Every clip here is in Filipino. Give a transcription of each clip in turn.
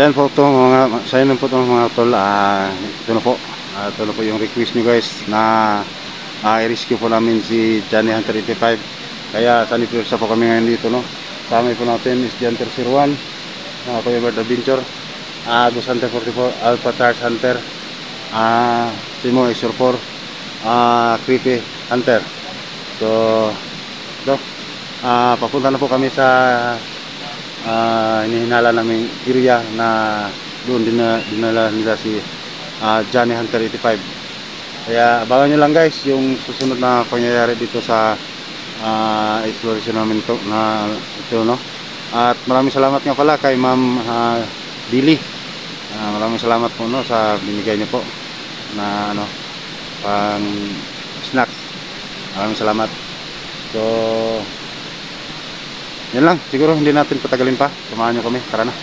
Sa yan po itong mga tol. Ito na po yung request nyo guys na i-rescue po namin si Johnny Hunter 85. Kaya sa Nipursa po kami ngayon dito, no. Kasama po natin is Hunter 01, Kuya Bird Adventure, Ghost Hunter 44, Alpha Charge Hunter, Simo Isur 4, Creepy Hunter. So ito, papunta na po kami sa hinihinala naming area na doon dinala nila si Johnny Hunter 85. Kaya abangan nyo lang guys yung susunod na pangyayari dito sa exploration namin ito, no. At maraming salamat nga pala kay Ma'am Billy. Maraming salamat po, no, sa binigay niyo po na pang snack. Maraming salamat. So yan lang, siguro hindi natin patagalin pa. Samahan nyo kami, tara na.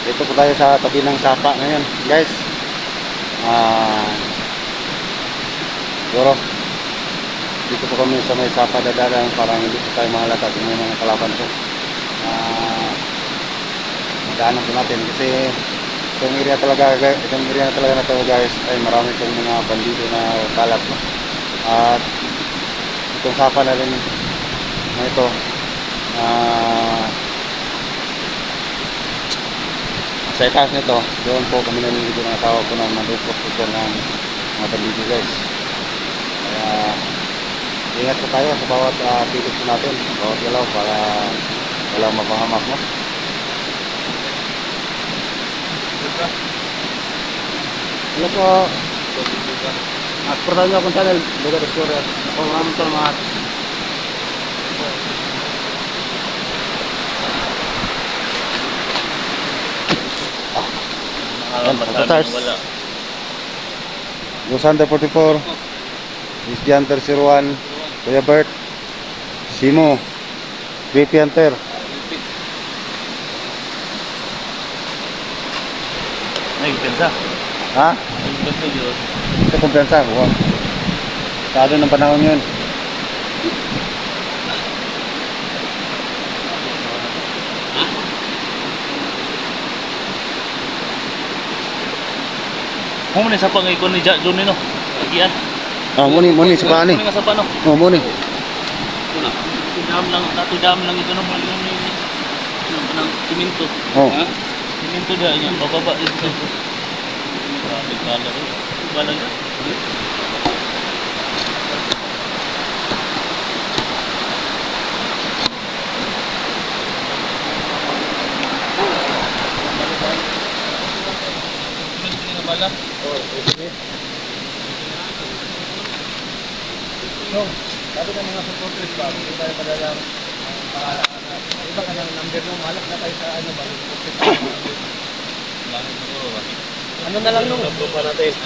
Ito po tayo sa tabi ng sapa ngayon guys. Siguro dito po kami sa may sapa dadaan, parang hindi po tayo mahalata kung may mga kalaban po. Madaanan po natin kasi itong area talaga na to guys ay marami pong mga bandido na kalat, no? At itong sapa na rin na ito sa itaas nito, doon po kami naliligo ng asawa ko ng mandupot ito ng mga bandido guys. Kaya ingat po tayo sa bawat pilit po natin, bawat galaw para walang mapahamak, no? Hello po. Pernah nyo akong channel, Lugar Explorer. Ako maraming salamat. Ghost Hunter 44, Hunter 01, Kuya Bert, Simo, Creepy Hunter. Ay, kumpensa. Ha? Ay, kumpensa yun. Ito kumpensa. Wow. Kado ng panahon yun. Mo ni sa pangikon ni John no. Agian. Muni sa paani. Muni nga sa pano. Muni. Kuna. Tudam lang ito no mo ni. Nang siminto. Ha? Siminto dia nya bababa ito. Grabe kala ko. Balag. Bala. Oh, sige. So, sabi ng mga supporters ba, hindi tayo padala iba ka ng number mo, malak na tayo sa ano ba? Ano na lang nung?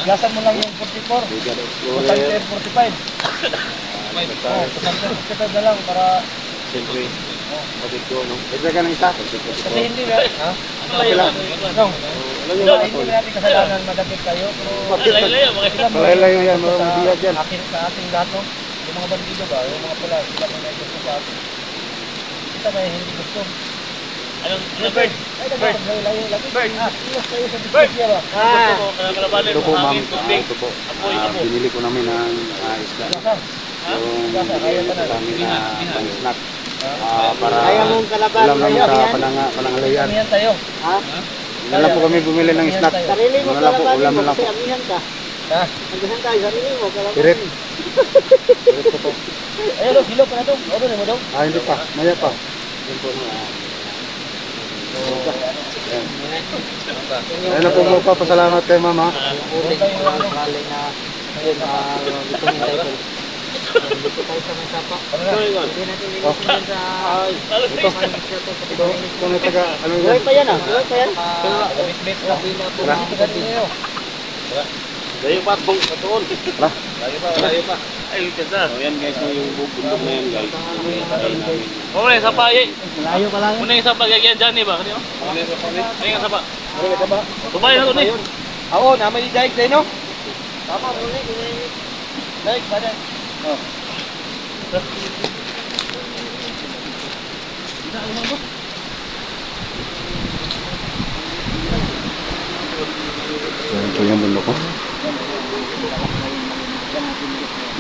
Gasan mo lang yung 44. Pasangter 45. Pasangter 45 na lang para Siyempre. Pagod ko, no? Ito ka ng isa. kasi hindi na. Ha? Ano? Hindi natin kasalanan madapit kayo. Malay-lay yan, mga yan. Sa ating lahat, no? Yung mga bandido ba? Yung mga pula, sila kung may gusto sa atin. Kita ba yung hindi gusto? Anong Bird? Bird! Iwas kayo sa diskosya ba? Ito po, ma'am. Ito po. Binili ko namin ng isda. Yung binili ko namin na pang-snack. Para ulam namin sa panangalayan. Amihan tayo. Ha? Wala po kami bumili ng snack. Sarili mo Wala po, ulam na lang po. kasi amihan ka. Ha? Amihan tayo, sarili mo. Pirit. Pirit po po. Ayun, hilo pa na ito. Ano na mo daw? Hindi pa. Maya pa. Yan po na. Ayun na po mo pa. Pasalamat kay mama. Ulit ko ang galing na itong tayo. Dito tayo sa may sapa. Hindi natin linisin sa ito. Kung nataga, ano Buhay yan? pa yan ah. Buhay pa yan. Bit-bit lang. Hindi na po mga Layo pa, bong, patuon. Tara. Layo pa. Ay, ganda. So yan guys, yung bundok na yan guys. Okay, sapa eh. Malayo pa lang. Muna yung sapa, gagyan dyan eh ba? Kanino? Muna yung sapa. Ay, nga sapa. Muna yung sapa. Tumay na ito ni. Oo, naman yung daig tayo, no? Tama, muna yung daig, daig. Oh. So, ito yung bundok ko.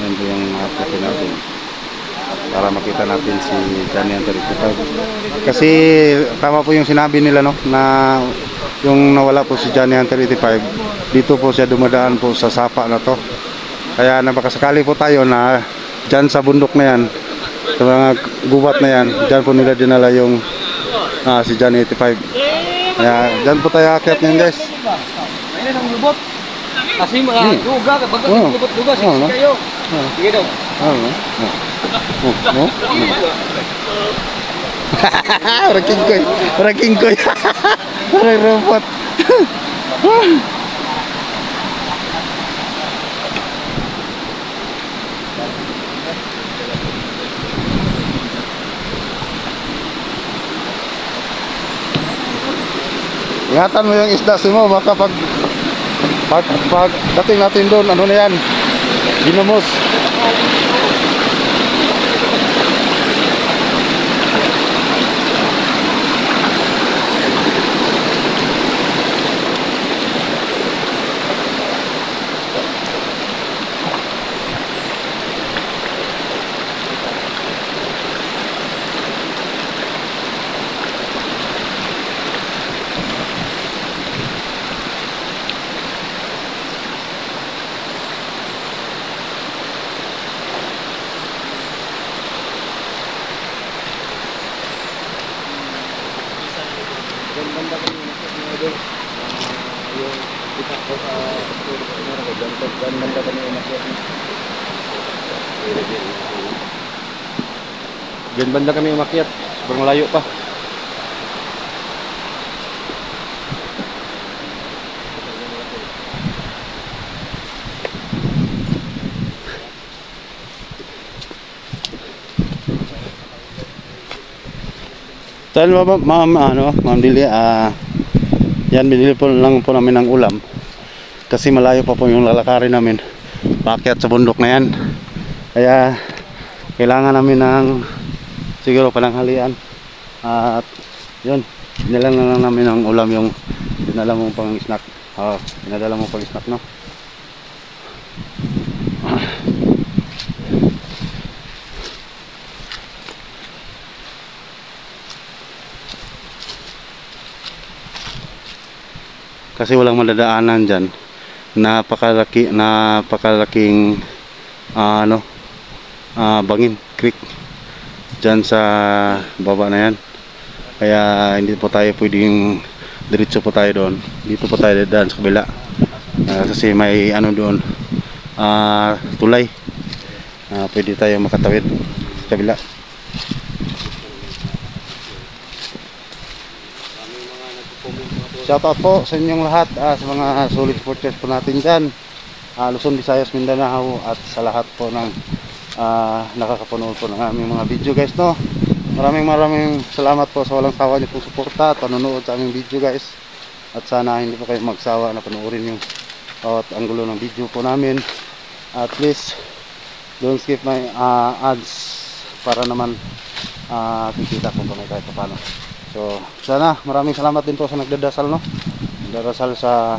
Yan po yung apote natin. Para makita natin si Johnny Hunter 85. Kasi tama po yung sinabi nila, no, na yung nawala po si Johnny Hunter 85, dito po siya dumadaan po sa sapa na to. Kaya napakasakali po tayo na dyan sa bundok na yan, sa mga gubat na yan, dyan po nila dinala yung si Johnny 85. Kaya dyan po tayo akyat ngayon guys. Ayun ang lubot. Kasi mga duga, baga lubot-duga, siksi kayo. Sige daw. Raking koy. Parang robot. Ingatan mo yung isda mo, baka pag dating natin doon, ano na yan, ginamos. Diyan banda kami umakyat. Sobrang malayo pa. Dahil ma'am Dili, yan binili po lang po namin ng ulam. Kasi malayo pa po yung lalakarin namin paakyat sa bundok na yan. Kaya kailangan namin ng siguro pananghalian. At yun, dinalan na lang namin ng ulam yung dinala mo pang snack. Dinadala mo pang snack, no? Kasi walang madadaanan dyan. Napakalaking Bangin Creek dyan sa baba na yan. Kaya hindi po tayo pwedeng diretso po tayo doon. Dito po tayo daan sa kabila. Kasi may doon, tulay. Pwede tayo makatawid sa kabila. Shoutout po sa inyong lahat, sa mga solid supporters po natin dyan, Luzon, Visayas, Mindanao, at sa lahat po ng nakakapanood po ng aming mga video guys, no. Maraming salamat po sa walang sawa niyo po suporta at panonood sa aming video guys. At sana hindi po kayo magsawa na panoorin yung bawat anggulo ng video po namin. At please don't skip my ads para naman kikita po kami kahit paano. So sana maraming salamat din po sa nagdadasal, no. Nagdadasal sa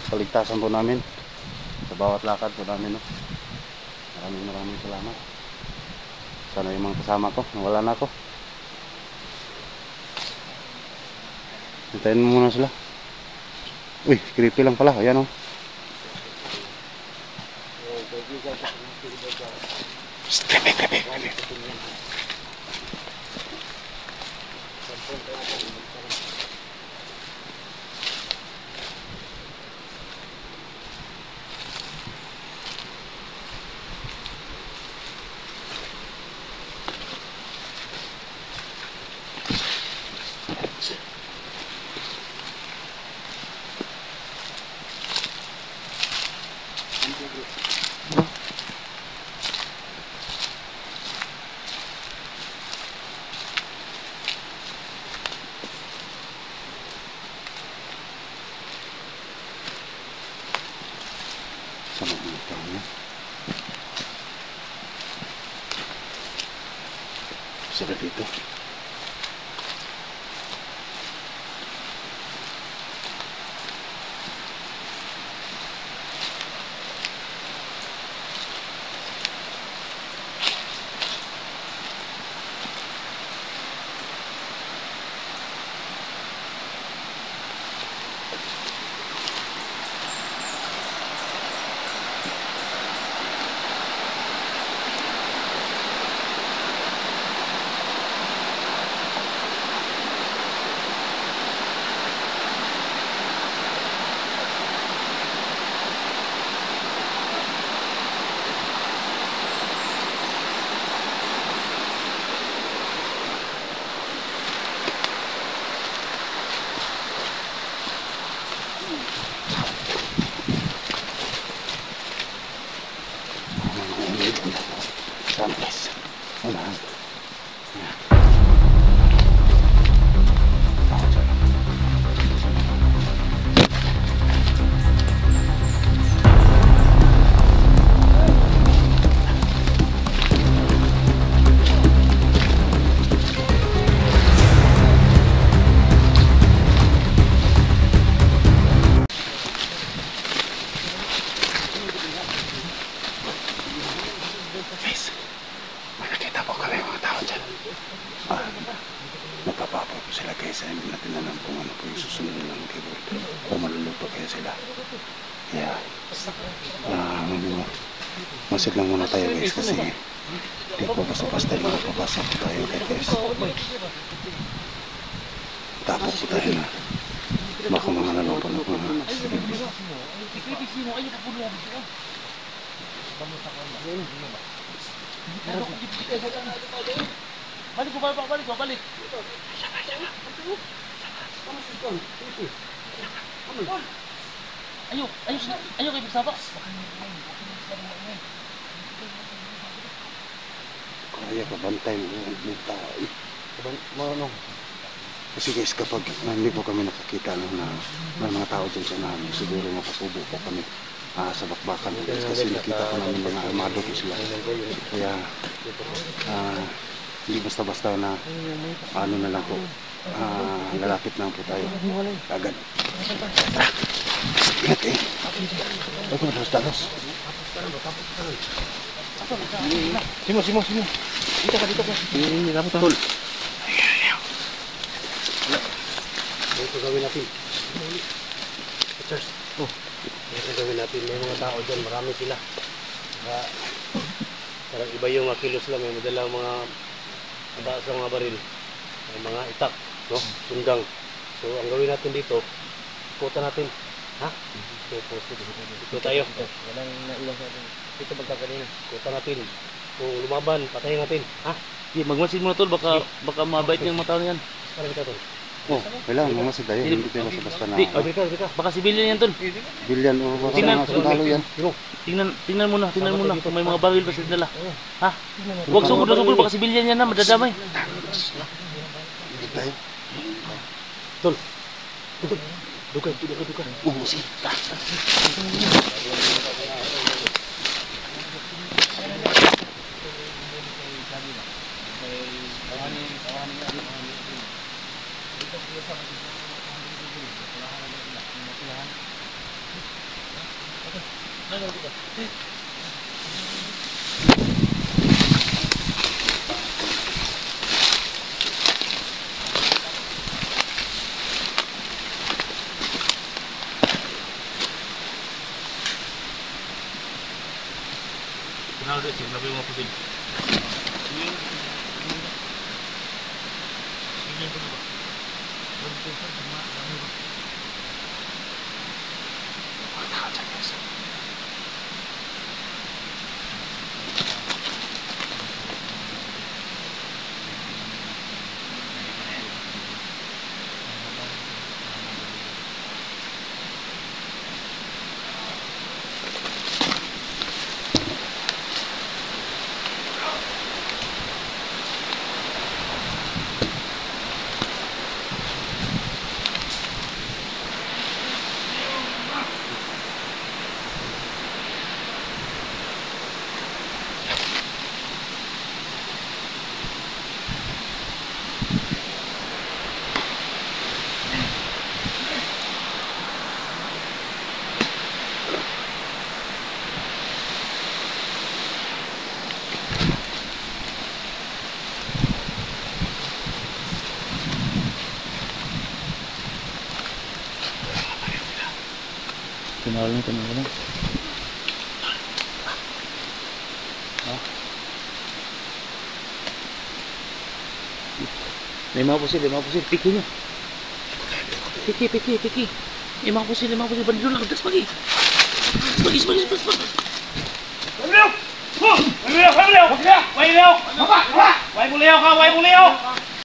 kaligtasan po namin sa bawat lakad po namin, no. Maraming salamat. Sana yung mga kasama ko nawala na ako. Hintayin mo muna sila. Uy, creepy lang pala. Ayan, oh. Creepy. Guys, unahan. Guys, may nakita po kami mga tao dyan. Nagpapapo po sila guys. Hindi natin alam kung ano po yung susunod ng keyboard. O maluluto kaya sila. Kaya, masid lang muna tayo guys kasi hindi po basta-basta yung mapapasok tayo guys. Tapo po tayo na. Baka mga nalopan na po na. Balik ko, balik. Ayo kayo bersama. Kaya kabantay ng tao. Ano? Kasi guys, kapag hindi po kami nakakita ng mga tao dyan sa namin, siguro mapasubo po kami sa bakbakan guys, kasi nakita ko namin mga armado po sila. Kaya hindi basta-basta na ano na lang po, lalapit lang po tayo agad. Ingat eh. Bago na dalos. Simo. Dito ka. Ini dapat tol. Ito gawin natin. Cheers. Ito gawin natin. May mga tao dyan. Marami sila. Parang iba yung mga kilos lang. May madalang mga mataas ng mga baril. May mga itak. No? Sunggang. So, ang gawin natin dito, ikutan natin. Ha? Ito tayo. Walang nailang sa atin. Ito magkakanina. Ikutan natin. Kung lumaban, patayin natin. Ha? Magmasid mo na tol, baka mabait yung mga tao na yan. Parang ito tol. Oh, kailangan mamasid tayo. Hindi tayo basta-basta na. Baka sibilyan yan tol. Bilyan o baka mga sundalo yan. Tingnan mo na kung may mga baril pa sila dala. Ha? Huwag sugod, baka sibilyan yan na, madadamay. Hindi tayo. Tol. Duka. Umusi. Kenal dia sih, lebih 50 sen. Tingnan lang, tingnan lang. Lima pusil. Piki nyo. Piki. Lima pusil. Bandilo lang. Das pagi. Sebagi. Wai buleo ka.